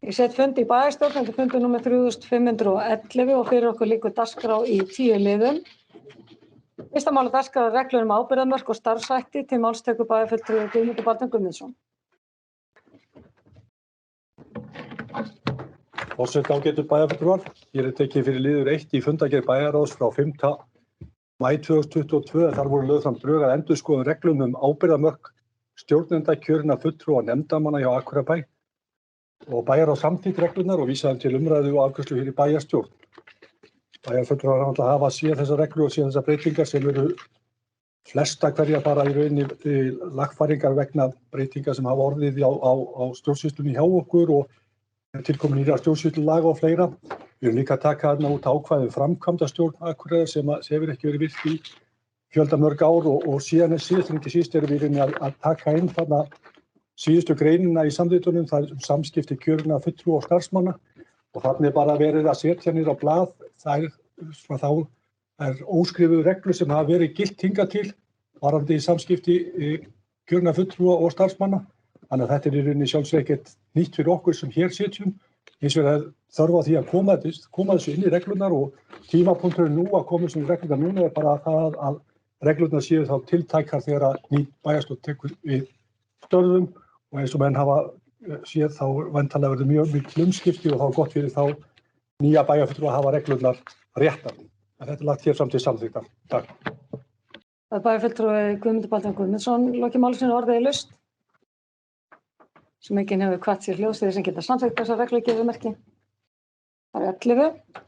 Ég set fund í bæjarstjórn, þetta er fundur númer 3511 og fyrir okkur liggur dagskrá í 10 liðum. Fyrsta mál á dagskrá er reglur ábyrgðarmörk og starfshætti, til máls tekur bæjarfulltrúi Guðmundur Baldvin Guðmundsson. Forseti ágætu bæjarfulltrúar, hér er tekið fyrir liður 1 í fundargerð bæjarráðs frá 5. maí 2022. Þar voru lögð fram drög að endurskoðun reglum ábyrgðarmörk stjórnenda, kjörinna fulltrúa og nefndarmanna hjá Akureyrarbæ og bæjarráð samþykkt reglurnar og vísaði til umræðu og afgreiðslu hér í bæjarstjórn. Bæjarfulltrúar hafa séð þessar reglur og séð þessar breytingar sem eru flesta hverja bara í rauninni lagfæringar vegna breytinga sem hafa orðið á stjórnsýslunni hjá okkur og tilkomin nýrra stjórnsýslulaga og fleira. Við erum líka að taka þarna út ákvæði framkvæmdastjórn Akureyrar sem hefur ekki verið virkt í fjöldamörg ár og síðan síðast en ekki síst erum við í rauninni að taka inn þarna síðustu greinina í samþykktunum, það er samskipti kjörinna fulltrúa og starfsmanna og þarna er bara verið að setja niður á blað þá er óskrifuð reglur sem hafa verið gilt hingað til varðandi samskipti kjörinna fulltrúa og starfsmanna. Þannig að þetta er í rauninni sjálfsög ekkert nýtt fyrir okkur sem hér sitjum. Hins vegar er þörf á því að koma þessu inn í reglurnar og tímapunkturinn nú að koma þessu inn í reglurnar núna er bara það að reglurnar séu þá tiltækar þegar að ný bæjarstjórn tekur við störfum og eins og menn hafa séð þá væntanlega verður mjög mikil umskipti og þá er gott fyrir þá nýja bæjarfulltrúa að hafa reglurnar réttar. En þetta er lagt hér fram til samþykktar. Takk. Það er bæjarfulltrúi Guðmundur Baldvin Guðmundsson, lokið máli sínu orðið í laust. Sem enginn hefur hvatt sér hljóðs þeir sem geta samþykkt þessar reglur gefið merki. Það er 11.